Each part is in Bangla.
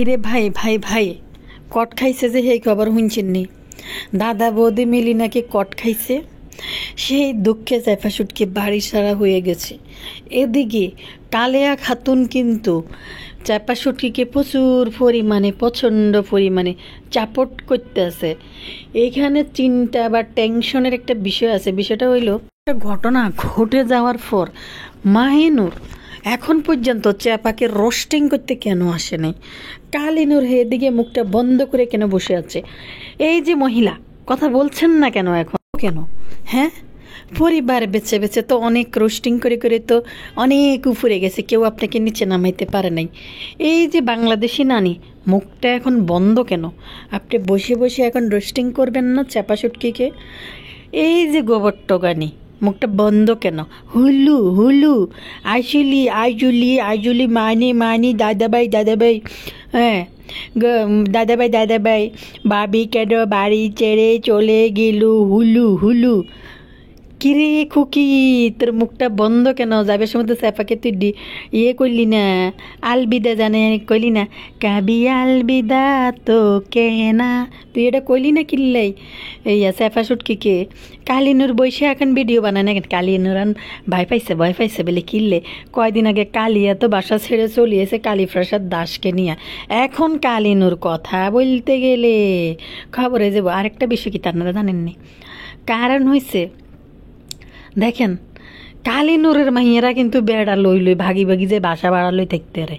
রে ভাই ভাই ভাই, কট খাইছে যে সেই খবর শুনছেন নি? দাদা বৌদি মিলি নাকি কট খাইছে। সেই দুঃখে চেপা সুটকে বাড়ি সারা হয়ে গেছে। এদিকে কালেয়া খাতুন কিন্তু চেপা সুটকিকে প্রচুর পরিমাণে প্রচণ্ড পরিমাণে চাপট করতে আছে। এইখানে চিন্তা বা টেনশনের একটা বিষয় আছে। বিষয়টা হইল, একটা ঘটনা ঘটে যাওয়ার পর মাহিনুর এখন পর্যন্ত চেপাকে রোস্টিং করতে কেন আসে নাই? কালিনুর এদিকে মুখটা বন্ধ করে কেন বসে আছে? এই যে মহিলা কথা বলছেন না কেন এখন? কেন? হ্যাঁ, পরিবার বেছে বেছে তো অনেক রোস্টিং করে করে তো অনেক উপরে গেছে, কেউ আপনাকে নিচে নামাইতে পারে নাই। এই যে বাংলাদেশি নানি, মুখটা এখন বন্ধ কেন? আপনি বসে বসে এখন রোস্টিং করবেন না চেপা সুটকিকে? এই যে গোবর টগানি, মুখটা বন্ধ কেন? হুলু হুলু, আইসুলি আইজুলি আইজুলি, মানি মানি, দাদাভাই দাদাভাই, হ্যাঁ দাদাভাই দাদাভাই, বাবি কেন বাড়ি ছেড়ে চলে গেলু, হুলু হুলু। কিরে খুকি, তোর মুখটা বন্ধ কেন? যাবে সময় তো চেপাকে তুই ইয়ে করলি না, আলবিদা জানে কইলি না, কাবি আলবিদা তো কে না, তুই এটা কইলি না কিনলাই ইয়া চেপা সুটকিকে? কালিনুর বৈশে এখন ভিডিও বানায় না, কালিনুর ভয় পাইছে বলে কিনলে। কয়দিন আগে কালিয়া তো বাসা ছেড়ে চলিয়েছে কালীপ্রসাদ দাসকে নিয়ে। এখন কালিনুর কথা বলতে গেলে খবরে যাবো। আরেকটা বিষয় কি আপনারা জানেননি? কারণ হয়েছে, দেখেন কালিনুরের মাইয়েরা কিন্তু বেড়া লই লই ভাগি ভাগি যে বাসা ভাড়া লই থাকতে রে।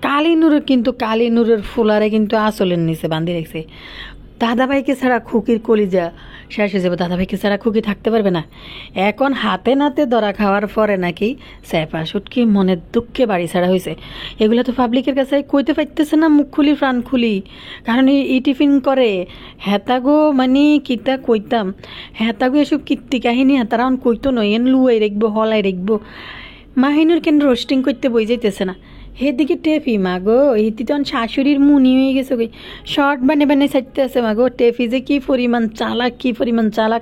কালিনুরের ফুলারে কিন্তু আসলের নিচে বান্ধি রেখেছে। দাদাভাইকে ছাড়া খুকির কলিজা শেষ হয়ে যাবে। দাদাভাইকে ছাড়া খুকি থাকতে পারবে না। এখন হাতে নাতে ধরা খাওয়ার পরে নাকি চেপা সুটকি মনের দুঃখে বাড়ি ছাড়া হয়েছে। এগুলো তো পাবলিকের কাছে কইতে পারতেছে না মুখ খুলি প্রাণ খুলি, কারণ ই টিফিন করে। হেতাগো মানে কিতা কইতাম, হেতাগো এসব কীর্তি কাহিনী হেতারা কইতো নয়, এন লুয়াই রাখবো হলাই রাখবো। মাহিনুর কেন রোস্টিং করতে বই যাইতেছে না? হেদিকে টেফি মাগো, হিতি তখন শাশুড়ির মুনি হয়ে গেছে, ওই শর্ট বানে ছাড়তে আছে মাগো। টেফি যে কি পরিমাণ চালাক,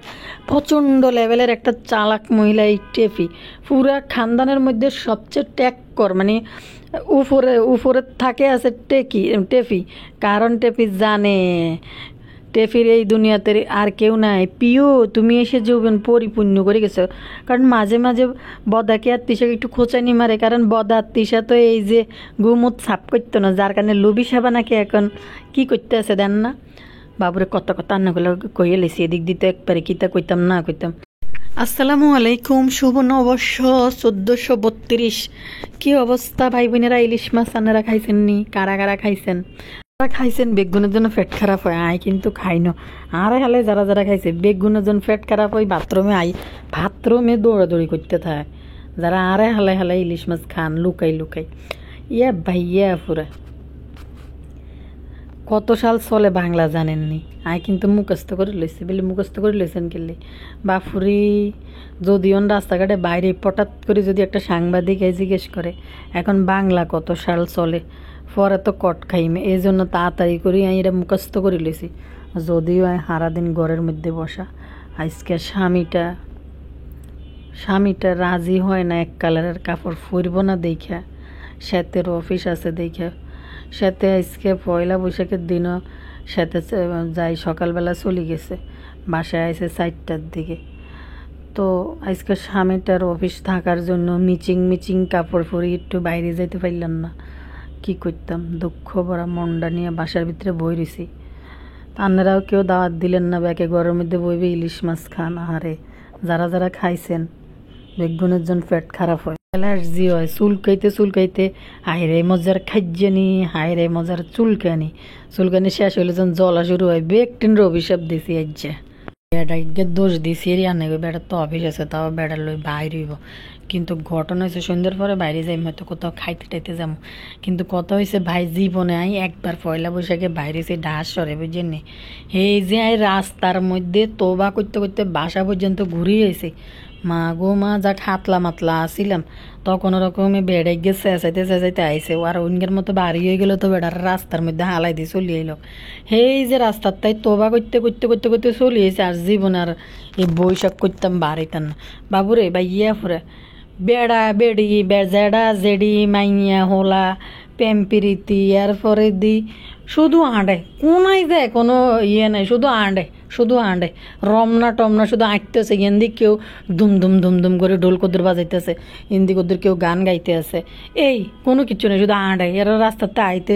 প্রচণ্ড লেভেলের একটা চালাক মহিলা এই টেফি। পুরা খানদানের মধ্যে সবচেয়ে ট্যাক্কর, মানে উপরে থাকে আছে টেফি। কারণ টেফি জানে টেফির এই দুনিয়াতে আর কেউ নাই। পিও তুমি এসে যৌবন পরিপূর্ণ করে গেছো। কারণ মাঝে মাঝে বদাকে আত্মীসাকে একটু খোঁচানি মারে, কারণ বদা আত্মীসা তো এই যে গুমুত সাপ করতো না, যার কারণে লবি সাবা নাকি এখন কি করতে আছে দেন না। বাবুরে কত কথা রান্নাগুলো কইয়ে লেছি, এদিক দিতে একবারে কিতা কইতাম না কইতাম। আসসালামু আলাইকুম, শুভ নববর্ষ 1432। কি অবস্থা ভাই বোনেরা? ইলিশ মাছ আপনারা খাইছেন নি? কারা কারা খাইছেন? খাইছেন বেগুনের জন্য পেট খারাপ হয়, আই কিন্তু খাই না। আরে হালে যারা যারা খাইছে বেগুনের জন্য পেট খারাপ হয়, বাথরুমে দৌড়াদৌড়ি করতে থাকে। যারা আরে হালে ইলিশ মাছ খান লুকাই ইয়া ভাইয়া পুরা কত সাল চলে বাংলা জানেননি? আই কিন্তু মুখস্থ করে লইছে বলে মুখস্থ করে লইছেন কেলে বাফুরি। যদিও রাস্তাঘাটে বাইরে হঠাৎ করে যদি একটা সাংবাদিক জিজ্ঞেস করে এখন বাংলা কত সাল চলে, পরে তো কট খাইমে, এই জন্য তাড়াতাড়ি করি আমি এটা মুখস্থ করে লইছি। যদিও আমি সারাদিন ঘরের মধ্যে বসা, আজকে স্বামীটা রাজি হয় না এক কালারের কাপড় পরব না দেখা, সাথের অফিস আছে দেখা, সাথে আজকে পয়লা বৈশাখের দিনও সাথে যাই সকালবেলা চলে গেছে, বাসায় আইসে 4টার দিকে। তো আজকে স্বামীটার অফিস থাকার জন্য মিচিং কাপড় পরে একটু বাইরে যাইতে পারলাম না। কি করতাম, দুঃখ ভরা মনটা নিয়ে বাসার ভিতরে বই রয়েছি। আপনারাও কেউ দাওয়াত দিলেন না, ব্যাকে ঘরের মধ্যে বইবে ইলিশ মাছ খান। আহারে যারা যারা খাইছেন বেগুনের জন্য পেট খারাপ হয়, অ্যালার্জি হয়, চুলকাইতে হাইরে মজার খাইজানি, হাইরে মজার চুলকানি শেষ হইলে যখন জ্বলা শুরু হয়। বেকটিনের অভিশাপ দিছি আজ্জা, বেড়া দোষ দিছি আনে বেড়ার তো অফিস আছে, তাও বেড়ার লই বাইরে হইব। কিন্তু ঘটনা হয়েছে সন্ধ্যার পরে বাইরে যাই, হয়তো কোথাও খাইতে টাইতে যাবো। কিন্তু কথা হয়েছে ভাই জীবনে আই একবার পয়লা বৈশাখে বাইরে সে ডাস সরে বুঝেন নি। এই যে আই রাস্তার মধ্যে তোবা করতে করতে বাসা পর্যন্ত ঘুরিয়ে এসে মা গো মা, যাক হাতলা মাতলা আসিলাম, তখন ওরকমে বেড়ে গিয়ে চেঁচাইতে আইসে। আর অন্যের মতো বাড়ি হয়ে গেল তো বেড়ার রাস্তার মধ্যে হালাই দিয়ে চলিয়ে এলো। এই যে রাস্তার তাই তোবা করতে চলিয়েছে। আর জীবন আর এই বৈশাখ করতাম বাড়িতাম না বাবুরে বা ইয়া ফুরে বেড়া বেড়ি জেডা জেডি মাইয়া হোলা প্রেমপ্রীতি এরপরে দি শুধু আঁডে কোনাই যায় কোনো ইয়ে নাই, শুধু আঁডে রমনা টমনা শুধু আঁটতেছে। হিন্দি কেউ দুম দুম দুম দুম করে ঢোল কদ্দুর বাজাইতেছে, হিন্দি কদ্দুর কেউ গান গাইতে আছে, এই কোনো কিছু নেই, শুধু আঁডে। এরা রাস্তাতে আইতে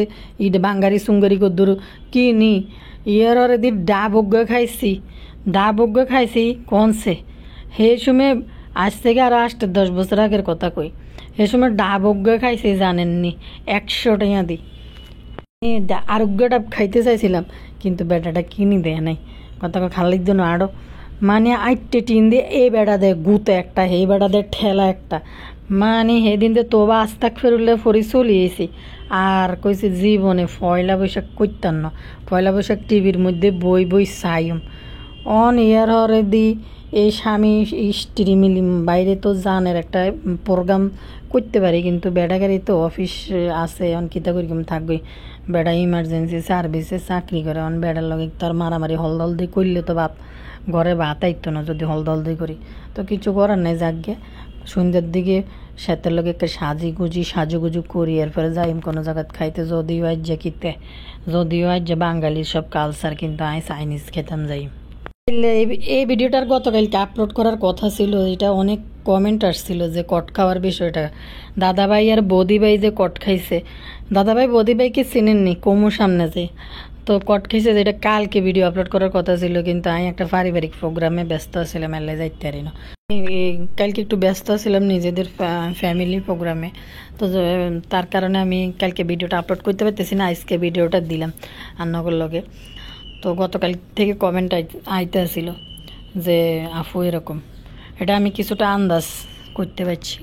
বাঙ্গারি সুঙ্গারি কদ্দুর কিনি ইয়ার দি ডাবগ্য খাইছি কনছে হে সময় আজ থেকে আরো 8-10 বছর আগের কথা কই। সে সময় ডাবগ্য খাইছি জানেননি, 100 টাকা দি আরোগ্য ডাব খাইতে চাইছিলাম, কিন্তু বেটাটা কিনি দেয় নাই। কথা খালির জন্য আরো মানে 8টে টিন দিয়ে এই বেড়া দেয় গুতে একটা, এই বেড়া দেয় ঠেলা একটা, মানে সেদিন দিয়ে তোবা আস্তাক ফেরুলে ফরি চলিয়েছি। আর কইছে জীবনে পয়লা বৈশাখ করতাম না, পয়লা বৈশাখ টিভির মধ্যে বই বই চাইম অন ইয়ার হরে দি এই স্বামী স্ত্রী মিলি বাইরে তো জানের একটা প্রোগ্রাম করতে পারি, কিন্তু বেড়াগাড়ি তো অফিস আছে অন কিতা করি থাকবে। বেড়া ইমার্জেন্সি সার্ভিসে চাকরি করে, অন বেড়ার লগে তার মারামারি হলদলদি করলে তো বাপ ঘরে ভাত আইতো না যদি হলদলদি করি, তো কিছু করার নেই। যাকে সন্ধ্যের দিকে সেতের লগে একটা সাজুগুজু করি, এরপরে যাইম কোনো জায়গায় খাইতে, যদিও আজ যে কিতে যদিও আজ যে বাঙালির সব কালচার, কিন্তু আমি চাইনিজ খেতাম যাই। এই ভিডিওটার গতকালকে আপলোড করার কথা ছিল, এটা অনেক কমেন্ট আসছিল যে কট খাওয়ার বিষয়টা। দাদাভাই আর বৌদিভাই যে কট খাইছে, দাদাভাই বৌদিভাইকে চিনেননি কমু সামনে যে, তো কট খাইছে যেটা কালকে ভিডিও আপলোড করার কথা ছিল, কিন্তু আমি একটা পারিবারিক প্রোগ্রামে ব্যস্ত ছিলাম, এলে যাইতে পারি না। কালকে একটু ব্যস্ত ছিলাম নিজেদের ফ্যামিলি প্রোগ্রামে, তো তার কারণে আমি কালকে ভিডিওটা আপলোড করতে পারতেছি না, আজকে ভিডিওটা দিলাম আন্নগর লগে। তো গতকাল থেকে কমেন্ট আইতে আসছিল যে আফু এরকম, এটা আমি কিছুটা আন্দাজ করতে পারছি।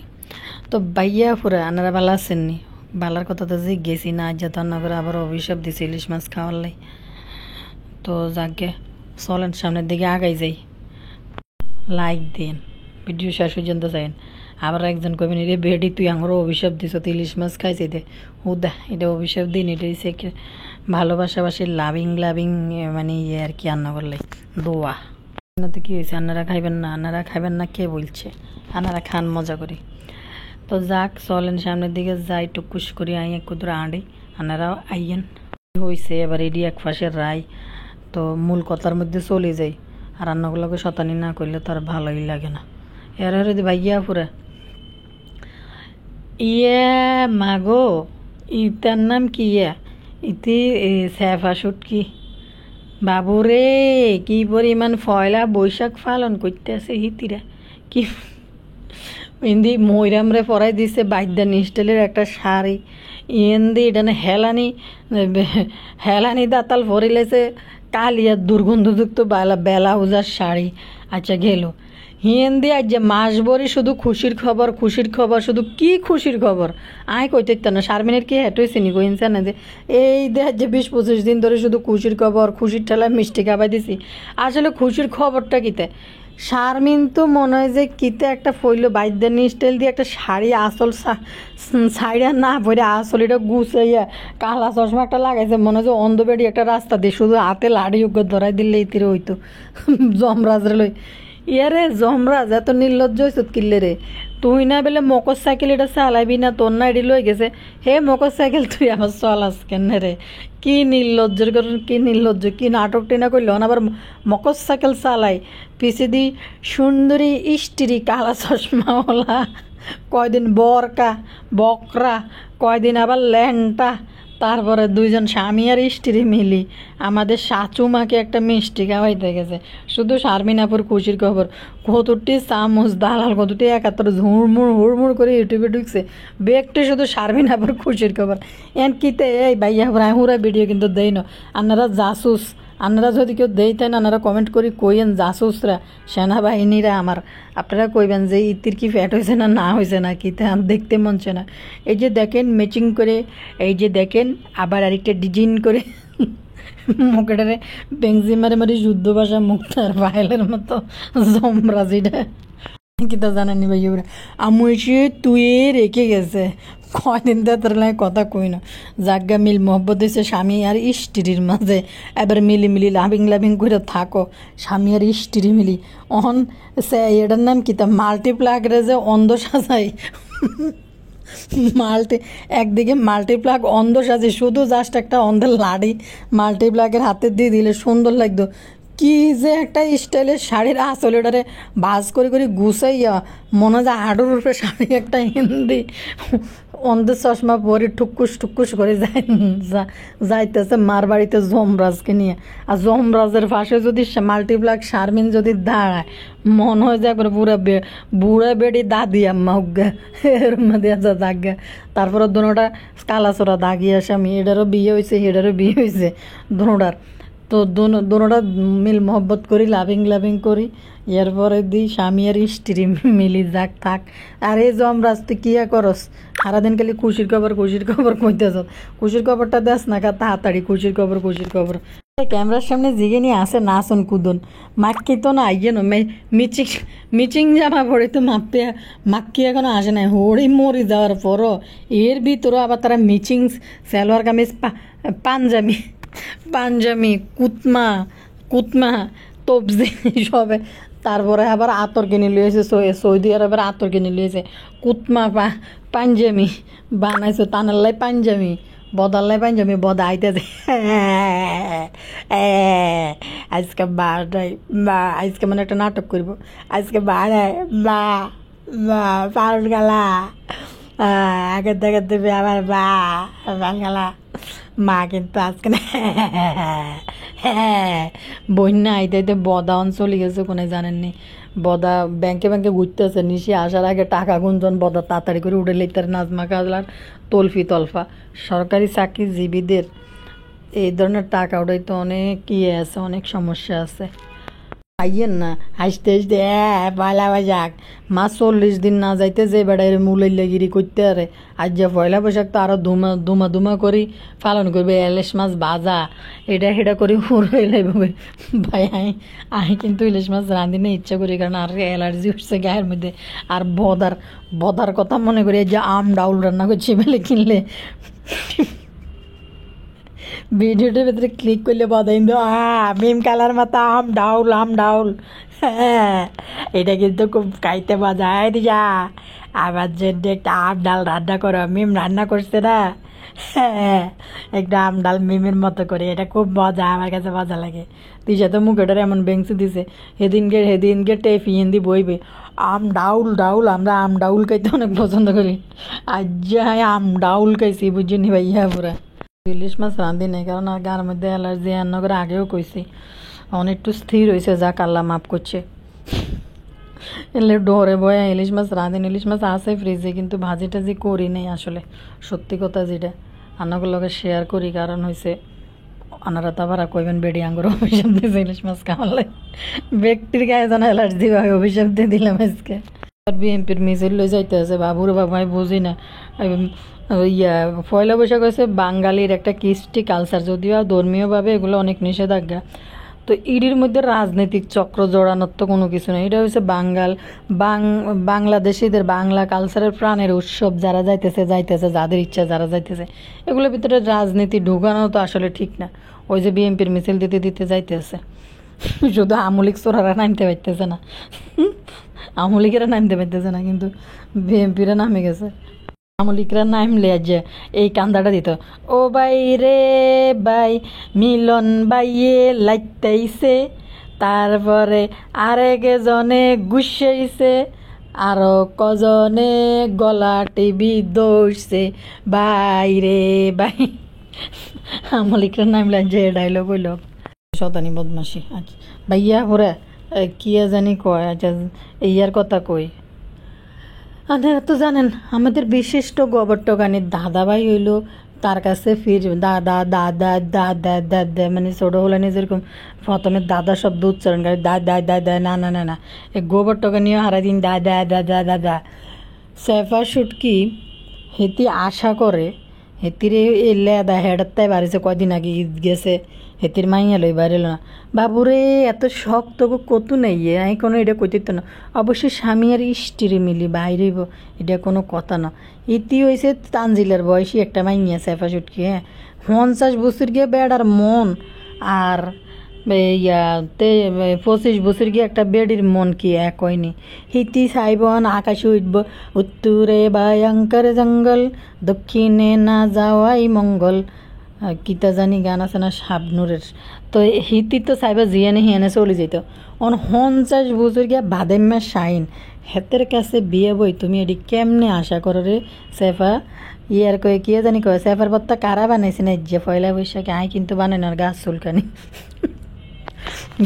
তো ভাইয়া ফুরা আনারা ভালো আছেননি, বালার কথা তো যে গেছি না, আজ যেত না করে আবার অভিশাপ দিছে ইলিশ মাছ খাওয়ার লাই। তো যাকে চলেন সামনের দিকে আগাই যাই, লাইক দিন, ভিডিও শেষ পর্যন্ত চাইন। আবার একজন কবেন রে বেডি তুই আমারও অভিশাপ দিছ, তুই ইলিশ মাছ খাইছি দে হুদা, এটা অভিশাপ দিন, এটা হচ্ছে ভালোবাসাবাসি লাভিং মানে ইয়ে আর কি রান্না করলে দোয়া। তো কি হয়েছে, আনারা খাইবেন না কে বলছে, আনারা খান মজা করি। তো যাক চলেন সামনের দিকে যাই, টুকুস করি আই এক কুদুর আঁড়ি, আনারাও আইয়েন হয়েছে। এবার এডি এক পাশের রায়, তো মূল কথার মধ্যে চলে যাই। আর রান্নাগুলোকে শতানি না করলে তো আর ভালোই লাগে না। এর যদি ভাইয়া পুরা ইয়ে মাগো ইতার নাম কি ইয়া ইতি স্যাফা শুটকি বাবুরে, কি পরিমাণ পয়লা বৈশাখ পালন করতে আছে হিতিরা, কি ইন্দি ময়রামরে পরাই দিছে বাইদানি স্টাইলের একটা শাড়ি, ইন্দি এটা হেলানি দাতাল ভরিলেছে কালিয়ার দুর্গন্ধযুক্ত বেলা উজার শাড়ি। আচ্ছা গেল হিন্দি আজ যে মাস ভরি শুধু খুশির খবর, শুধু কি খুশির খবর আয় কইতে না। শারমিনের কি হেঁটে চিনি কইছে না যে এই দেখ যে 20-25 দিন ধরে শুধু খুশির খবর, খুশির ঠেলায় মিষ্টি খাবাই দিছি। আসলে খুশির খবরটা কিতে, শারমিন তো মনে হয় যে কিতে একটা ফইলো বাইদানি স্টাইল দিয়ে একটা শাড়ি আসল শাড়িটা না পরে আসল এটা গুছাইয়া কালা চশমা একটা লাগাইছে, মনে হয় যে অন্ধবেড়ি একটা রাস্তা দিয়ে শুধু হাতে লাড়ি ধরাই দিলে ইতিরে হইতো জমরাজরে লই। ইয়ারে জমরাজ এত নির্লজ্জ হয়েছ কিল্লে রে, তুই না বেলে মোটর সাইকেল এটা চালাবি না, তোর না এটি লই গেছে হে মোটর সাইকেল তুই আবার চলাস কেন রে, কি নির্লজ্জের কারণ, কি নির্লজ্জ, কি নাটক টিনা করলো আবার মোটর সাইকেল চালাই, পিছে দি সুন্দরী স্ত্রী কালা চশমাওয়ালা, কয়দিন বকরা, কয়দিন আবার ল্যাংটা, তারপরে 2জন স্বামী আর স্ত্রী মিলি আমাদের শাচুমাকে একটা মিষ্টি খাওয়াইতে গেছে। শুধু শারমিনাপুর খুশির খবর, কতটি চামচ দালাল কতটি 71 হুড়মুড় করে ইউটিউবে ঢুকছে, বেগটি শুধু শারমিনাপুর খুশির খবর। এন কিতে এই ভাইয়া হুরা ভিডিও কিন্তু দেই না, আপনারা জাসুস, আপনারা যদি কেউ দেইতেন আপনারা কমেন্ট করি কইয়েন জাসুসরা সেনাবাহিনীরা আমার, আপনারা কইবেন যে ইতির কি ফ্যাট হয়েছে না হয়েছে না, কিতে দেখতে মনছে না। এই যে দেখেন ম্যাচিং করে, এই যে দেখেন আবার আরেকটা ডিজাইন করে মুখেটারে বেঞ্জি মারি যুদ্ধ ভাষা মুক্তার ভাইলের মতো জমরাজিটা কিতা জানানি ভাই আমুষে তুই রেখে গেছে কয়দিন তার কথা কই না। জাগা মিল মহব্বত হয়েছে স্বামী আর স্ত্রীর মাঝে, এবার মিলি লাভিং করে থাকো স্বামী আর স্ত্রী মিলি। অহন সে এটার নাম কিতা মাল্টিপ্লাগরে যে অন্ধ সাজাই মাল্টি একদিকে মাল্টিপ্লাগ অন্ধ সাজে, শুধু জাস্ট একটা অন্ধের লাড়ি মাল্টিপ্লাগের হাতে দিয়ে দিলে সুন্দর লাগতো। কি যে একটা স্টাইলের শাড়ির আসল, এটারে ভাজ করে করে গুছাইয়া মনে হয় যে হাঁটুর উপরে শাড়ি একটা হিন্দি অন্ধের চশমা পরে ঠুকুস ঠুকুস করে যাইতেছে মার বাড়িতে যমরাজকে নিয়ে। আর যমরাজের পাশে যদি মাল্টিপ্লাগ শারমিন যদি দাঁড়ায়, মনে হয় যে একবার বুড়া বেড়ি দাদি আম্মা উগা এর মধ্যে দাগা। তারপরে দুটা কালাচোরা দাগি আসে, আমি এটারও বিয়ে হয়েছে এটারও বিয়ে হয়েছে দুটার। তো দুটা মিল মহব্বত করি, লাভিং লাভিং করি, এরপরে দিই স্বামী আর স্ত্রী মিলি যাক থাক। আর এই যমরাজ তুই কিয়া করস, সারাদিন খালি খুশির খবর কইতেছ, খুশির খবরটা দেস না কা তাড়াতাড়ি, খুশির খবর। ক্যামেরার সামনে জিগে নিয়ে আসে নাচন কুদন, মাক্কি তো না আইয়ে নো মিচিং জামা পড়ে তো মাক্কি এখনো আসে নাই, হড়ি মরি যাওয়ার পরও এর ভিতরেও আবার তারা মিচিং সালোয়ার কামিজ পাঞ্জামি কুতমা তবজি সবে। তারপরে আবার আতর কিনে লিয়েছে, সৌদি আরবের আতর কিনে লিয়েছে, কুতমা পাঞ্জামি বানাইছে, তানাল্লাই পাঞ্জামি বদাল্লাই পাঞ্জামি বদা আইতেছে। আজকে আজকে মানে একটা নাটক করবো, আজকে বা পারুল গালা আগের দেখা দেবে আবার পাল গালা। মা কিন্তু আজকে বন্যা আইতে বদা অঞ্চলে গেছে কোনে জানেননি, বদা ব্যাংকে ঘুরতেছে, নিশি আসার আগে টাকা গুঞ্জন বদা তাড়াতাড়ি করে উঠে লিখতে নাজমা কাজলার তলফা। সরকারি চাকরিজীবীদের এই ধরনের টাকা ওটাই তো অনেক আছে, অনেক সমস্যা আছে। আইয়েন না হাসতে পয়লা বৈশাখ, মা 40 দিন না যাইতে যে বেড়াইরে মুলাইলাগিরি করতে আরে, আজ যে পয়লা বৈশাখ তো আরো ধুমা করি পালন করবে, ইলিশ মাছ ভাজা এটা করি উড়াই লাগবে। ভাই আমি কিন্তু ইলিশ মাছ রাঁধি না ইচ্ছা করি, কারণ আর অ্যালার্জি হচ্ছে গায়ের মধ্যে। আর বদার কথা মনে করি, যে আম ডাউল রান্না করছি বেলে কিনলে ভিডিওটার ভেতরে ক্লিক করলে বদাইন মিম কালার মাথা আম ডাউল। হ্যাঁ, এটা কিন্তু খুব খাইতে মজা হয় দিশা। আমার জন্য একটা আম ডাল রান্না করো, মিম রান্না করছে না, হ্যাঁ একটা আম ডাল মিমের মতো করে, এটা খুব মজা, আমার কাছে মজা লাগে। দিশা তো মুখেটার এমন বেংসি দিছে, সেদিনকে টেফি হিন্দি বইবে আম ডাউল। আমরা আম ডাউল খাইতে অনেক পছন্দ করি, আজ আম ডাউল খাইছি বুঝিনি ভাইয়া পুরা। ইলিশ মাছ রাঁধি নাই, কারণ আর গার মধ্যে অ্যালার্জি রান্না করে আগেও কইছি, অনেক একটু স্থির হয়েছে, যাক আল্লাহ মাফ করছে। এলে ডরে বয়ে ইলিশ মাছ রাঁধেন, ইলিশ মাছ আছে ফ্রিজে, কিন্তু ভাজি টাজি করি নেই আসলে, সত্যি কথা যেটা আনাগুলোকে শেয়ার করি, কারণ হয়েছে আনারা তো আবার কইবেন বেড়ি আঙ্গুর অভিশাপ দিয়েছে ইলিশ মাছ খাওয়ালে, ব্যক্তির গায়ে যেন অ্যালার্জি হয়, অভিশাপ দিয়ে দিলাম আজকে। বিএনপির মিছিল লই যাইতে আছে, বাবুর বাবাই বুঝি না। পয়লা বৈশাখ হয়েছে বাঙালির একটা কৃষ্টি কালচার, যদিও ধর্মীয়ভাবে এগুলো অনেক নিষেধাজ্ঞা। তো ইডির মধ্যে রাজনৈতিক চক্র জড়ানোর তো কোনো কিছু নেই, এটা হচ্ছে বাংলাদেশিদের বাংলা কালচারের প্রাণের উৎসব, যারা যাইতেছে যাদের ইচ্ছা যারা যাইতেছে, এগুলোর ভিতরে রাজনীতি ঢুকানো তো আসলে ঠিক না। ওই যে বিএনপির মিছিল দিতে যাইতেছে, শুধু আমলিক চোরারা নামতে পারতেছে না, আমলিকেরা নামতে পারতেছে না, কিন্তু বিএনপিরা নামে গেছে। আমলিকরা নামলে যে এই কান্দাটা দিত, ও বাই রে বাই মিলন বাইয়ে লাইতাইছে, তারপরে আরেক জনে গুসাইছে, আরো কজনে গলা টিভি দৌড়ছে, বাই রে বাই। আমলিকরা নামলে যে ডাইলগ হইল শতানি বদমাসি। আচ্ছা ভাইয়া পরে কি জানি কয়, আচ্ছা ইয়ার কথা কই, আপনারা তো জানেন আমাদের বিশিষ্ট গোবর্ধনের দাদাভাই হইল, তার কাছে ফির দাদা মানে ছোটো হলে যেরকম প্রথমে দাদা শব্দ উচ্চারণ করে দাদা না এই গোবর্ধনীয় হারাদিন দাদা সেফা শুটকি হেতি আশা করে, হেতির এই লেদা হেডারটাই বাড়িছে কয়দিন আগে ঈদ গেছে, হেতির মাইয়া লই বাড়িল না। বাবুরে এত শখ তোকে কত নেই, আমি কোনো এটা কইতে না। অবশ্যই স্বামী আর স্ত্রী মিলি বাইরেব, এটা কোনো কথা না। ইতি হয়েছে তানজিলের বয়সী একটা মাইয়া সেফা শুটকি, হ্যাঁ 50 বছর গিয়ে বেড়ার মন, আর ইয়াতে 25 বছর গিয়ে একটা বেডির মন কি এক হয়নি। হিতি সাইবন আকাশে উঠব, উত্তরে ভয়ঙ্কর জঙ্গল, দক্ষিণে না যাওয়াই মঙ্গল। কিতা জানি গান আছে না শাবনুরের। তো হিতি তো চাইবা জিয়ানে হিয়ানে চলে যেত। 50 বছর গিয়া বাদেম্যা শাইন হেতের কাছে বিয়ে বই, তুমি এটি কেমনে আশা করো রে সেফা? ইয়ার কয়ে কিয়ে জানি কয় সেফার পত্তা কারা বানাইছে না যে পয়লা বৈশাখে, আই কিন্তু বানাই না গাছ চুলকানি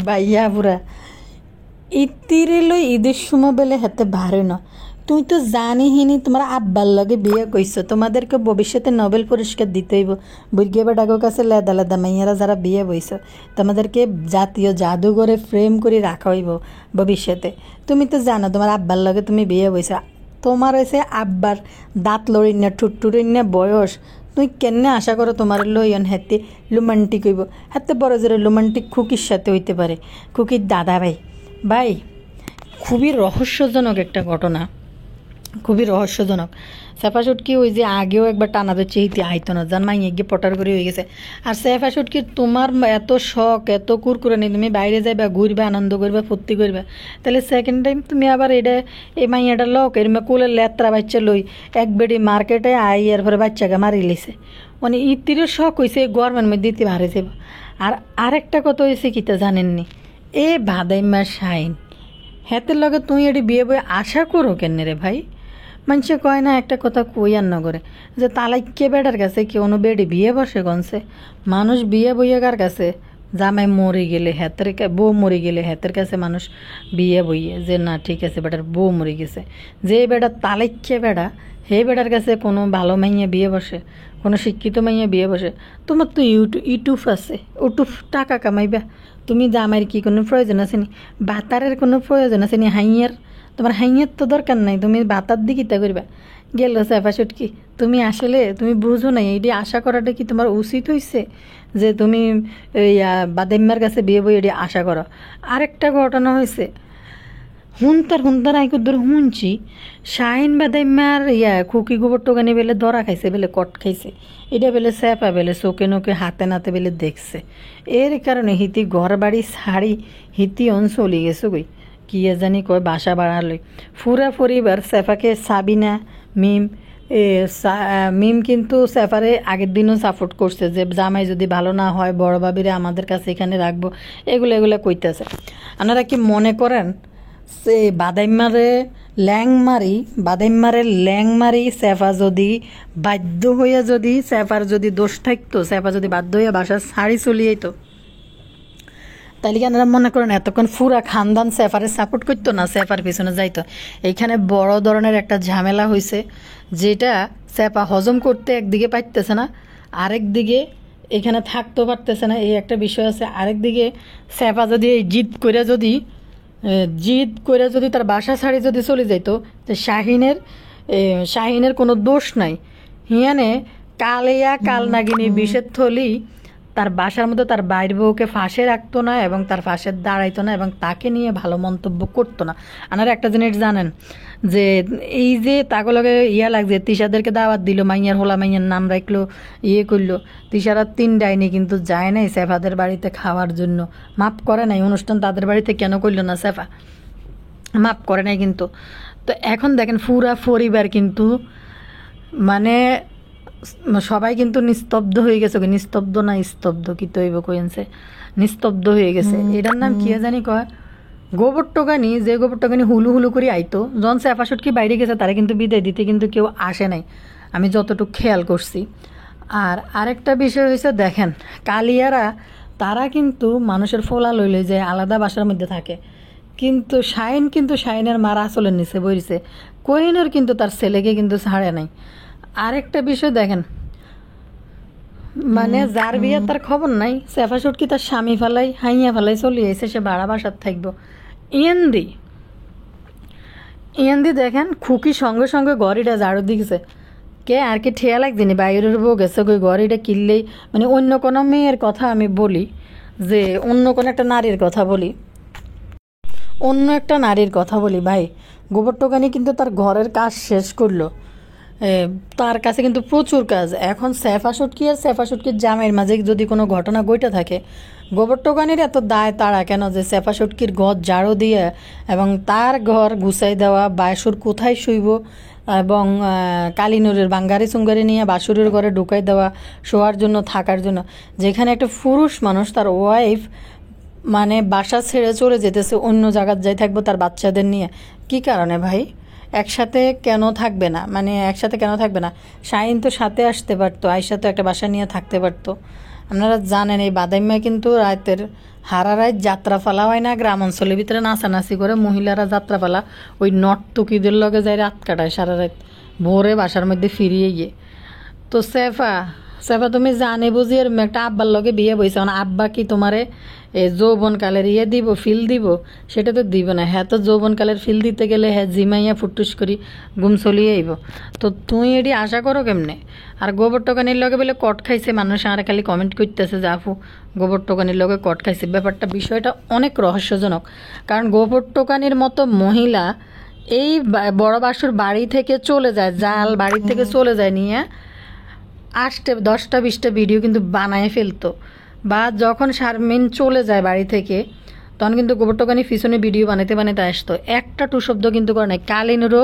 বাইয়া পুরা ইতিরে লই ঈদের সময় বেলে হাতে ভারে না। তুই তো জানি হিনি তোমার আব্বার লগে বিয়ে কইছো, তোমাদেরকে ভবিষ্যতে নোবেল পুরস্কার দিতে হইব। বুর্গিয়া বেটাগো কাছে লেদা লেদা মাইয়ারা যারা বিয়ে বইছো, তোমাদেরকে জাতীয় জাদুঘরে ফ্রেম করে রাখা হইব ভবিষ্যতে। তুমি তো জানো তোমার আব্বার লগে তুমি বিয়ে বইছো, তোমার হয়েছে আব্বার দাঁত লড়িন না ঠুট্টুরিন না বয়স। তুই কেনে আশা করো তোমার লইয়ন হাতে রোমান্টিক হইব? হাতে বড় জোরে রোমান্টিক খুকির সাথে হইতে পারে, খুকির দাদা ভাই। ভাই খুবই রহস্যজনক একটা ঘটনা, খুবই রহস্যজনক। সেফা সুটকি ওই যে আগেও একবার টানা ধরছে ইতি আইতো না, জান মাইয়ে গিয়ে পটার করে হয়ে গেছে। আর সেফা সুটকি তোমার এত শখ এত কুরকুরে নেই, তুমি বাইরে যাইবা ঘুরবা আনন্দ করবা ফুর্তি করবা, তাহলে সেকেন্ড টাইম তুমি আবার এটা এই মাইয়াটা লক এরমা কোলের লেত্রা বাচ্চা লই এক বেডি মার্কেটে আই এর পরে বাচ্চাকে মারি লিছে। মানে ইতিরও শখ হয়েছে গরমের মধ্যে দিতে হারে যাব। আর আরেকটা কথা হয়েছে কিতা জানেননি, এ ভাদাইমা শাইন হেতের লগে তুই এটি বিয়ে বই আশা করো কেন রে ভাই? মানুষে কয় না একটা কথা কই আর নগরে যে তালাইকে বেটার কাছে কেউ বেডি বিয়ে বসে গনছে। মানুষ বিয়ে বইয়াকার কাছে জামাই মরে গেলে হেতের বউ মরে গেলে হেতের কাছে মানুষ বিয়ে বইয়ে যে না ঠিক আছে বেটার বউ মরে গেছে। যে বেটা তালাইকে বেড়া হে বেটার কাছে কোনো ভালো মাইয়া বিয়ে বসে, কোনো শিক্ষিত মাইয়া বিয়ে বসে? তোমার তো ইউটিউব আছে, ইউটিউব টাকা কামাইবা। তুমি জামাইয়ের কি কোনো প্রয়োজন আছে নি? বাতারের কোনো প্রয়োজন আছে নি? হাইয়ার তোমার হাইয়ার তো দরকার নাই, তুমি বাতার দিকে তা করবা। গেল সেফা সুটকি তুমি আসলে তুমি বুঝো নাই এটি আশা করাটা কি তোমার উচিত হয়েছে যে তুমি বাদেম্মার কাছে বিয়ে বই এটি আশা করো? আরেকটা ঘটনা হয়েছে হুনতার আইকুদ্দুর শুনছি শাহিন বাদাইমার খুকি গোবর টোকানি বেলে ধরা খাইছে, বেলে কট খাইছে, এটা বেলে স্যাপা বেলে চোখে নোকে হাতে নাতে বেলে দেখছে। এর কারণে হিতি ঘর বাড়ি ছাড়ি হিতি চলে গেছে গই কি জানি কয় বাসা বাড়ালে ফুরা পরিবার স্যাফাকে সাবিনা মিম মিম কিন্তু স্যাফারে আগের দিনও সাপোর্ট করছে যে জামাই যদি ভালো না হয় বড় বাবিরে আমাদের কাছে এখানে রাখবো, এগুলো কইতেছে। আপনারা কি মনে করেন সে বাদাইমারে ল্যাং মারি সেফা যদি বাধ্য হইয়া যদি সেফার যদি দোষ থাকতো, সেফা যদি বাধ্য হইয়া বাসার শাড়ি চলিয়েই তো, তাইলে কি আপনারা মনে করেন এতক্ষণ পুরা খানদান সেফারে সাপোর্ট করতো না, সেফার পিছনে যাইতো? এইখানে বড় ধরনের একটা ঝামেলা হয়েছে যেটা সেফা হজম করতে একদিকে পারতেছে না, আরেক দিকে এখানে থাকতেও পারতেছে না, এই একটা বিষয় আছে। আরেক দিকে সেফা যদি এই জিদ করে যদি তার বাসা ছাড়ি যদি চলে যাইতো, যে শাহিনের কোনো দোষ নাই, হিয়ানে কাল নাগিনী বিষের থলি তার বাসার মধ্যে তার বাইর বউকে ফাঁসে রাখতো না এবং তার ফাঁসে দাঁড়াইতো না এবং তাকে নিয়ে ভালো মন্তব্য করতো না। আপনারা একটা জিনিস জানেন যে এই যে তাগুলোকে লাগছে তিশাদেরকে দাওয়াত দিল, মাইয়ার হোলা মাইয়ার নাম রাখলো, করলো, তিশারা 3 ডাইনি কিন্তু যায় নাই সেফাদের বাড়িতে খাওয়ার জন্য, মাপ করে নাই। অনুষ্ঠান তাদের বাড়িতে কেন করলো না সেফা? মাপ করে নাই কিন্তু। তো এখন দেখেন পুরা পরিবার কিন্তু মানে সবাই কিন্তু নিস্তব্ধ হয়ে গেছে, নিস্তব্ধ না স্তব্ধ কি তৈব কইছে, নিস্তব্ধ হয়ে গেছে। এটার নাম কি জানি কয় গোবর টোকানি, যে গোবর টোকানি হুলু করে আইতো যখন সেফা সুটকি বাইরে গেছে তারা কিন্তু বিদায় দিতে কিন্তু কেউ আসে নাই, আমি যতটুকু খেয়াল করছি। আর আরেকটা বিষয় হয়েছে দেখেন কালিয়ারা তারা কিন্তু মানুষের ফোলা লইলে যে আলাদা বাসার মধ্যে থাকে, কিন্তু শাহিনের মার আসলের নিচে বইছে, কোহিনুর কিন্তু তার ছেলেকে কিন্তু ছাড়ে নাই। আরেকটা বিষয় দেখেন মানে যার বিয়ে তার খবর নাই, সেফা সুটকি তার স্বামী হাইয়া ফেলাই চলে এসে সে ভাড়া বাসার থাকবো। ইয়ান্দি দেখেন খুকি সঙ্গে সঙ্গে গড়িটা ঝাড়ু দিয়েছে, কে আর কি ঠেয়া লাগছিনি বাইরের বউ গেছে ওই গড়িটা কিনলেই। মানে অন্য কোনো মেয়ের কথা আমি বলি, যে অন্য কোনো একটা নারীর কথা বলি, ভাই গোবর টোকানি কিন্তু তার ঘরের কাজ শেষ করলো, এ, তার কাছে কিন্তু প্রচুর কাজ। এখন সেফা শুটকি আর সেফা শুটকির জামাইয়ের মাঝে যদি কোনো ঘটনা ঘটে থাকে, গোবর টোকানির এত দায় তারা কেন যে সেফা শুটকির ঘর ঝাড়ু দিয়ে এবং তার ঘর গুছাই দেওয়া, বাসুর কোথায় শুইব এবং কালিনুরের বাঙ্গারি চুঙ্গারি নিয়ে বাসুরের ঘরে ঢুকাই দেওয়া শোয়ার জন্য, থাকার জন্য। যেখানে একটা পুরুষ মানুষ তার ওয়াইফ মানে বাসা ছেড়ে চলে যেতেছে, অন্য জায়গায় যাই থাকবো তার বাচ্চাদের নিয়ে, কি কারণে ভাই? একসাথে কেন থাকবে না? মানে একসাথে কেন থাকবে না? শাহিন তো সাথে আসতে পারতো, আয়সা তো একটা বাসা নিয়ে থাকতে পারতো। আপনারা জানেন এই বাদাইম্যা কিন্তু রাতের হারা রাত যাত্রা ফালা হয় না, গ্রাম অঞ্চলের ভিতরে নাচানাচি করে মহিলারা যাত্রা ফালা ওই নর্তকীদের লগে যায় রাত কাটায় সারা রাত, ভোরে বাসার মধ্যে ফিরিয়ে গিয়ে। তো সেফা সেফা তুমি জানে বুঝি এরম একটা আব্বার লগে বিয়ে বইছে, মানে আব্বা কি তোমারে যৌবনকালের দিব, ফিল দিব? সেটা তো দিব না। হ্যাঁ, তো যৌবনকালের ফিল দিতে গেলে হ্যাঁ জিমাইয়া ফুটুস করি গুম চলিয়ে আইব। তো তুই এটি আশা করো কেমনে? আর গোবর টোকানির লগে বলে কট খাইছে, মানুষ আর খালি কমেন্ট করতেছে যে আপু গোবর টোকানির লগে কট খাইছে। ব্যাপারটা বিষয়টা অনেক রহস্যজনক, কারণ গোবর টোকানির মতো মহিলা এই বড় বাসুর বাড়ি থেকে চলে যায়, জাল বাড়ি থেকে চলে যায় নিয়ে 8টা 10টা 20টা ভিডিও কিন্তু বানায় ফেলতো। বা যখন শারমিন চলে যায় বাড়ি থেকে তখন কিন্তু গোবর টোকানি পিছনে ভিডিও বানাইতে বানাইতে আসতো, একটা টু শব্দ কিন্তু করে নাই। কালিনেরও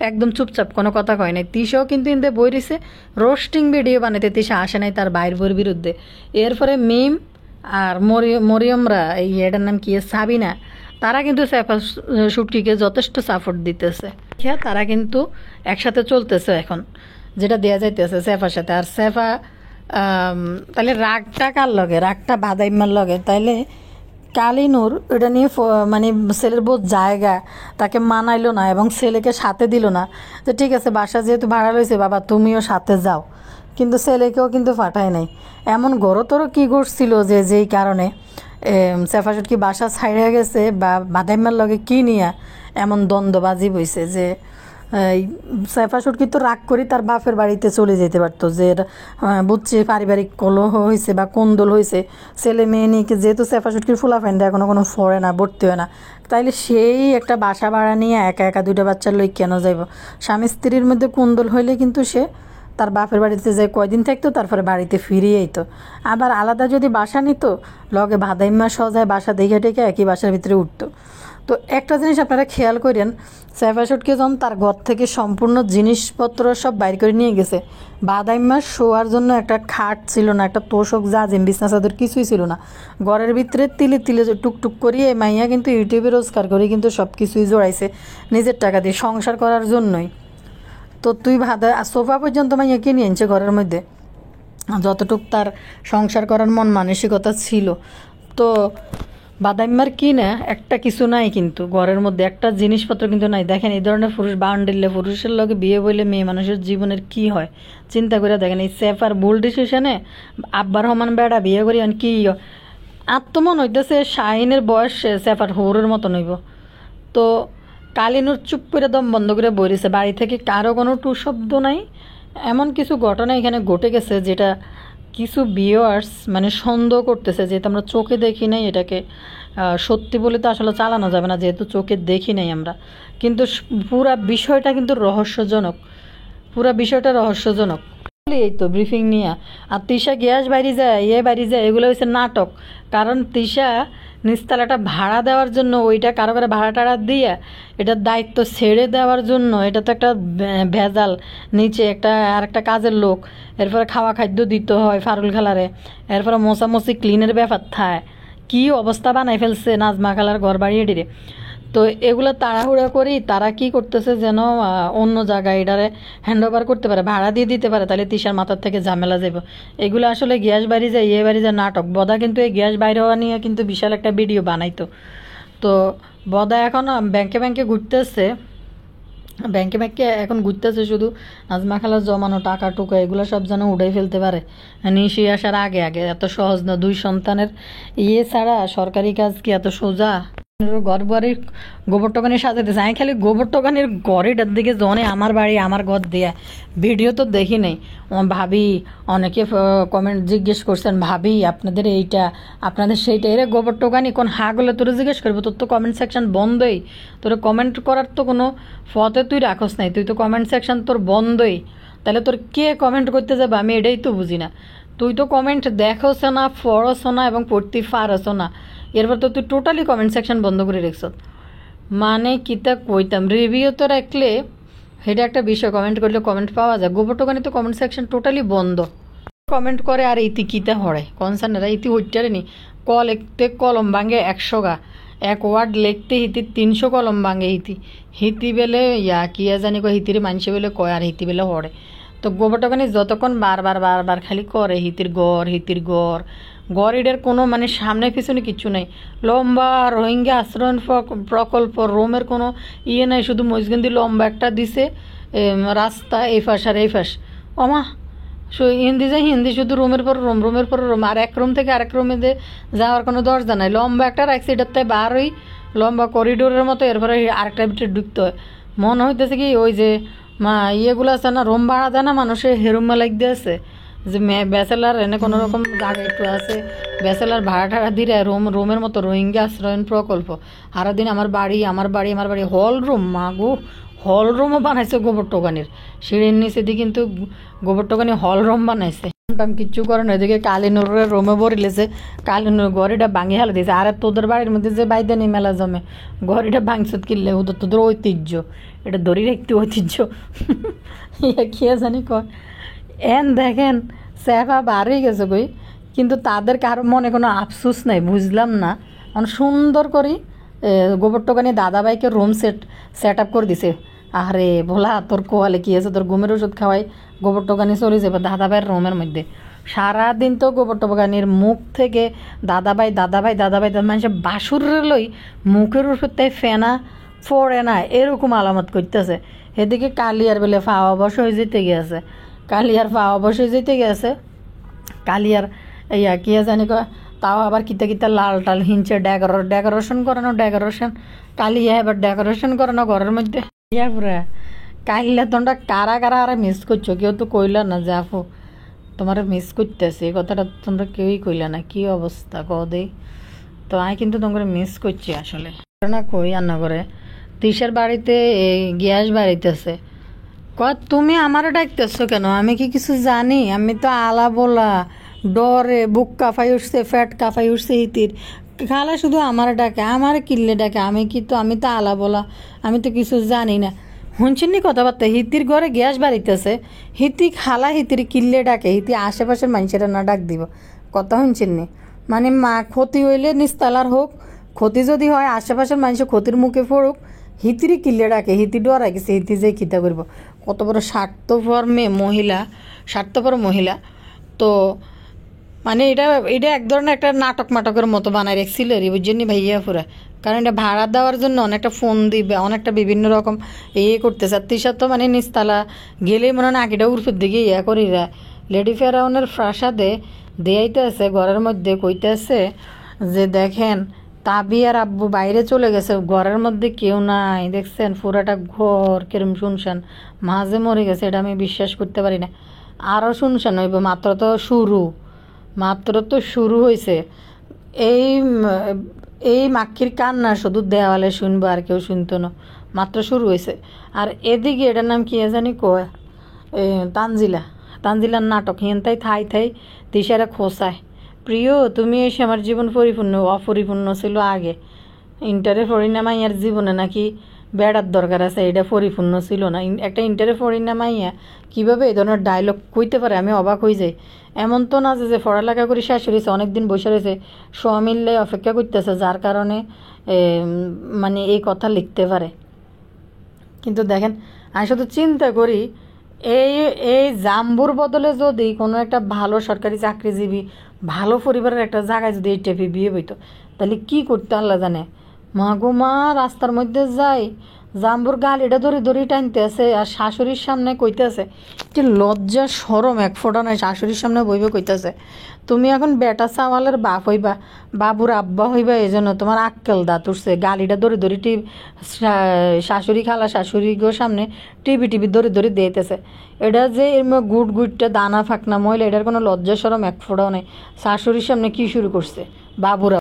একদম চুপচাপ কোনো কথা কয় নাই। তিশাও কিন্তু ইন্দে বই রইছে রোস্টিং ভিডিও বানাইতে, তিশা আসে নাই তার বাইর বইয়ের বিরুদ্ধে। এরপরে মিম আর মরিয়মরা, এই এটার নাম কি সাবিনা, তারা কিন্তু সেফা শুটকিকে যথেষ্ট সাপোর্ট দিতেছে। হ্যাঁ, তারা কিন্তু একসাথে চলতেছে এখন, যেটা দেওয়া যাইতেছে সেফার সাথে। আর সেফা তাহলে রাগটা কার লগে? রাগটা বাদাইম্মার লগে। তাইলে কালিনুর এটা নিয়ে মানে ছেলের বহুত জায়গা তাকে মানাইলো না এবং ছেলেকে সাথে দিল না, যে ঠিক আছে বাসা যেহেতু ভাড়া লইছে বাবা তুমিও সাথে যাও, কিন্তু ছেলেকেও কিন্তু পাঠায় নাই। এমন গড়তর কি করছিল যে যেই কারণে সেফা শুটকি বাসা ছাইড়ে গেছে বা বাদাইম্মার লগে কি নিয়ে এমন দ্বন্দ্ববাজি বইছে যে সেফা শুটকি তো রাগ করি তার বাপের বাড়িতে চলে যেতে পারতো, যে বুঝছে পারিবারিক কলহ হয়েছে বা কোন্দল হয়েছে, ছেলে মেয়ে নিয়ে যেহেতু সেফা শুটকির ফুলা ফ্যান্ডে এখনো কোনো ফরে না, ভর্তি হয় না, তাইলে সেই একটা বাসা ভাড়া নিয়ে একা একা 2টা বাচ্চার লই কেন যাইব? স্বামী স্ত্রীর মধ্যে কোন্দল হইলে কিন্তু সে তার বাপের বাড়িতে যায় কয়দিন থাকতো, তারপরে বাড়িতে ফিরিয়ে আইতো। আবার আলাদা যদি বাসা নিত, লগে ভাদাইম্মা সজায় বাসা দেখে টেকে একই বাসার ভিতরে উঠতো। তো একটা জিনিস আপনারা খেয়াল করেন, সেফা শুটকি যখন তার ঘর থেকে সম্পূর্ণ জিনিসপত্র সব বাইর করে নিয়ে গেছে, বাদাইম্মার শোয়ার জন্য একটা খাট ছিল না, একটা তোষক জাজিম বিছনা চাদর কিছুই ছিল না। ঘরের ভিতরে তিলে তিলে টুকটুক করিয়ে মাইয়া কিন্তু ইউটিউবে রোজগার করে কিন্তু সব কিছুই জোড়াইছে নিজের টাকা দিয়ে সংসার করার জন্যই। তো তুই সোফা পর্যন্ত মাইয়া কিনে আনছে ঘরের মধ্যে, যতটুক তার সংসার করার মন মানসিকতা ছিল। তো বাদাইম্মার কি না একটা কিছু নাই, কিন্তু ঘরের মধ্যে একটা জিনিসপত্র কিন্তু নাই। দেখেন এই ধরনের পুরুষ বান্ডিলে পুরুষের লগে বিয়ে বইলে মেয়ে মানুষের জীবনের কি হয় চিন্তা করে দেখেন। এই সেফার ভুল ডিসিশনে আব্বার সমান বেড়া বিয়ে করি কি আত্মমন হইতেছে শাহিনের বয়স সেফার হৌরের মতন হইব। তো কালিনুর চুপ করে দম বন্ধ করে বইরেছে, বাড়ি থেকে কারো কোনো টু শব্দ নাই। এমন কিছু ঘটনা এখানে ঘটে গেছে যেটা কিছু ভিউয়ার্স মানে সন্দেহ করতেছে, যেহেতু আমরা চোখে দেখি নাই এটাকে সত্যি বলে তো আসলে চালানো যাবে না, যেহেতু চোখে দেখি নাই আমরা। কিন্তু পুরা বিষয়টা কিন্তু রহস্যজনক, পুরা বিষয়টা রহস্যজনক। এই তো ব্রিফিং নিয়ে। আর তিশা গ্যাস বাইরে যায় বাইরে যায়, এগুলো হচ্ছে নাটক। কারণ তিশা নিস্তালাটা ভাড়া দেওয়ার জন্য ওইটা কারো কারো ভাড়া টাড়া দিয়ে এটার দায়িত্ব ছেড়ে দেওয়ার জন্য, এটা তো একটা ভেজাল, নিচে একটা আর একটা কাজের লোক, এরপরে খাওয়া খাদ্য দিতে হয় ফারুল খালারে, এরপরে মোছামুছি ক্লিনের ব্যাপার থায়, কী অবস্থা বানাই ফেলছে নাজমা খালার ঘর বাড়িয়ে ডিরে। তো এগুলো তাড়াহুড়া করি তারা কি করতেছে যেন অন্য জায়গায় এটারে হ্যান্ড ওভার করতে পারে, ভাড়া দিয়ে দিতে পারে, তাহলে তিশার মাথার থেকে ঝামেলা যাব। এগুলো আসলে গ্যাস বাড়ি যায় বাড়ি যায় নাটক। বদা কিন্তু এই গ্যাস বাইরে হওয়া নিয়ে কিন্তু বিশাল একটা ভিডিও বানাইতো। তো বদা এখন ব্যাংকে ব্যাংকে ঘুরতেছে, এখন ঘুরতেছে শুধু নাজমা খালার জমানো টাকা টুকা এগুলো সব যেন উড়াই ফেলতে পারে নিশি আসার আগে আগে। এত সহজ না, 2 সন্তানের ছাড়া সরকারি কাজ কি এত সোজা? ঘর বাড়ির গোবর টোকানি সাজাইতেছে, আমি খালি গোবর টোকানির ঘরেটার দিকে জনে আমার বাড়ি আমার ঘর দেয়া ভিডিও তো দেখি নাই। ভাবি অনেকে কমেন্ট জিজ্ঞেস করছেন, ভাবি আপনাদের এইটা আপনাদের সেইটা, এরা গোবর টোকানি কোন হাগলে তোরা জিজ্ঞেস করবো? তোর তো কমেন্ট সেকশন বন্ধই, তোর কমেন্ট করার তো কোনো ফতে তুই রাখস নাই, তুই তো কমেন্ট সেকশন তোর বন্ধই। তাহলে তোর কে কমেন্ট করতে যাবে আমি এটাই তো বুঝি না। তুই তো কমেন্ট দেখোস না, পড়স না এবং পড়তে পারস না, এরপর তো তুই টোটালি কমেন্ট সেকশন বন্ধ করে রেখছ। মানে কিতা কইতাম, রিভিউ তো রাখলে সেটা একটা বিষয়, কমেন্ট করলে কমেন্ট পাওয়া যায়, গোবর টোকানি তো কমেন্ট সেকশন টোটালি বন্ধ। কমেন্ট করে আর ইতি কিতা হরে কনসার্নেরা ইতি হইটারে নি, লিখতে কলম ভাঙে 100 গা, এক ওয়ার্ড লিখতে হিতি 300 কলম ভাঙে হিতি হিতি বেলে ইয়া কিয়া জানি কয় হিতির মানুষে বেলে কয় আর হিতি বেলে হরে। তো গোবর টোকানি যতক্ষণ বারবার খালি করে হিতির গড় গড়িডের কোনো মানে সামনে পিছনে কিচ্ছু নাই, লম্বা রোহিঙ্গা আশ্রয়ণ প্রকল্প রোমের কোনো ইয়ে নাই, শুধু মজগন্দি লম্বা একটা দিছে রাস্তা এই ফাঁস আর এই ফাঁস। অমা হিন্দি যায় হিন্দি, শুধু রুমের পর রুম আর এক রুম থেকে আরেক রুমে যাওয়ার কোনো দরজা নাই, লম্বা একটা রাখছে এটার তাই বার ওই লম্বা করিডোরের মতো, এরপরে আরেকটা ভিতরে ঢুকতে হয়। মনে হইতেছে কি ওই যে ইয়েগুলো আছে না, রুম ভাড়া দেয় না মানুষের, হেরুম্মা লাগতে আছে যে ব্যাচেলার এনে কোনো রকম জায়গা একটু আছে, ব্যাচেলার ভাড়া টাড়া দিলে রুমের মতো রোহিঙ্গা আশ্রয়ণ প্রকল্প। সারাদিন আমার বাড়ি হল রুম, মাগো হল রুমও বানাইছে গোবর টোকানির, সিঁড়ির নিচে দিয়ে কিন্তু গোবর টোকানি হল রুম বানাইছে। টাম কিচ্ছু করে না, এদিকে কালিনুরের রুমে বরিলেছে, কালিনুর গড়িটা ভাঙি হেলে দিয়েছে। আর তোদের বাড়ির মধ্যে যে বাইদানি মেলা জমে গড়িটা ভাঙছত কিনলে ওদের তোদের ঐতিহ্য, এটা ধরি একটু ঐতিহ্য খেয়ে জানি কয় এন দেখেন সেফা বার হয়ে গেছে কই, কিন্তু তাদের কারো মনে কোনো আফসোস নাই, বুঝলাম না। মানে সুন্দর করে গোবর টোকানি দাদাভাইকে রুম সেট আপ করে দিছে। আরে ভোলা তোর কোয়ালে কি আছে, তোর ঘুমের ওষুধ খাওয়াই গোবর টোকানি চলে যাবে দাদাভাইয়ের রুমের মধ্যে। সারাদিন তো গোবর টোকানির মুখ থেকে দাদাভাই মানুষের বাসুরের লই মুখের ওষুধ তাই ফেনা ফোড়ে না এরকম আলামত করতেছে। এদিকে কালিয়ার বেলে ফাওয়া বস হয়ে যেতে গিয়েছে, কালিয়ার ইয়া কিয়া জানি কয়, তাও আবার কিতা লাল টাল হিঞ্চে ডেকোরেশন কালিয়া এবার ডেকোরেশন করানো ঘরের মধ্যে ইয়া পুরা। কালিয়া তোমরা কারা আর মিস করছো, কেউ তো কইলা না যে আপু তোমার মিস করতেছে, এই কথাটা তোমরা কেউই কইলা না, কি অবস্থা কদে। তো আমি কিন্তু তোমাকে মিস করছি আসলে না, কই রান্না করে তিশার বাড়িতে গ্যাস বাড়িতেছে, তুমি আমারও ডাকতেছো কেন, আমি কি কিছু জানি? আমি তো আলা বলা ডরে বুক কাঁপাই উঠছে, ফ্যাট কাঁপাই উঠছে হিতির, খালা শুধু আমার ডাকে, আমার কিল্লে ডাকে, আমি তো আলা বলা, আমি তো কিছু জানি না। শুনছেন নি কথাবার্তা, হিতির ঘরে গ্যাস বাড়িতেছে, হিতি খালা হিতির কিল্লে ডাকে, হিতি আশেপাশের মানুষেরা না ডাক দিব, কথা শুনছেন নি? মানে ক্ষতি হইলে নিস্তালার হোক, ক্ষতি যদি হয় আশেপাশের মানুষের ক্ষতির মুখে পড়ুক, হিতিরই কিল্লে ডাকে, হিতি ডরাই গেছে, হিতি যে খিতা করবো, কত বড় স্বার্থপর মহিলা। তো মানে এটা এক ধরনের একটা নাটকের মতো বানায় রেখছিল রে, বুঝছেন ভাইয়া পুরা। কারণ এটা ভাড়া দেওয়ার জন্য অনেকটা ফোন দিবে, অনেকটা বিভিন্ন রকম করতেছে। আর তিশার তো মানে নিস্তালা গেলেই মনে হয় আঁকিটা উর্ফের দিকে করিরা লেডি ফেরাউনের প্রাসাদে দেয়াইতে আছে, ঘরের মধ্যে কইতে আছে যে দেখেন তাবি আর আব্বু বাইরে চলে গেছে, ঘরের মধ্যে কেউ নাই, দেখছেন পুরাটা ঘর কেরম শুনশান, মাঝে মরে গেছে, এটা আমি বিশ্বাস করতে পারি না। আরও শুনশান হইব, মাত্র তো শুরু হয়েছে। এই মাক্ষির কান্না শুধু দেওয়ালে শুনবো, আর কেউ শুনতো না, মাত্র শুরু হয়েছে। আর এদিকে এটার নাম কি জানি কয়, তানজিলার নাটক হিন থাই তিশারা খোসায়, প্রিয় তুমি এসে আমার জীবন অপরিপূর্ণ ছিল আগে, ইন্টারে পড়ি না মাইয়ার জীবনে নাকি বেড়ার দরকার আছে, এটা পরিপূর্ণ ছিল না। একটা ইন্টারে পড়ি না মাইয়া কীভাবে এই ধরনের ডায়লগ কইতে পারে, আমি অবাক হয়ে যাই। এমন তো না যে পড়ালেখা করে শেষ হয়েছে, অনেকদিন বসে রয়েছে, সমিল্লে অপেক্ষা করতেছে, যার কারণে মানে এই কথা লিখতে পারে। কিন্তু দেখেন আমি শুধু চিন্তা করি, এই জাম্বুর বদলে যদি কোনো একটা ভালো সরকারি চাকরিজীবী ভালো পরিবারের একটা জায়গায় যদি এই টেপে বিয়ে হইতো, তাহলে কি করতো আল্লাহ জানে। মা গো মা, রাস্তার মধ্যে যাই, জাম্বুর গালিটা ধরে ধরে টানতে আছে আর শাশুড়ির সামনে কইতেছে, যে লজ্জা সরম এক ফোঁটা নাই, শাশুড়ির সামনে বইবে কইতেছে, তুমি এখন বেটা চাওয়ালের বাপ হইবা, বাবুর আব্বা হইবা, এই জন্য তোমার আক্কেল দাঁত উঠছে। গালিটা ধরে ধরে শাশুড়ি খালা শাশুড়ি গো সামনে টিভি ধরে ধরে দিতেছে। এটা যে গুট গুটটা দানা ফাঁকনা মহিলা, এটার কোনো লজ্জা সরম এক ফোঁটাও নেই। শাশুড়ির সামনে কি শুরু করছে বাবুরা।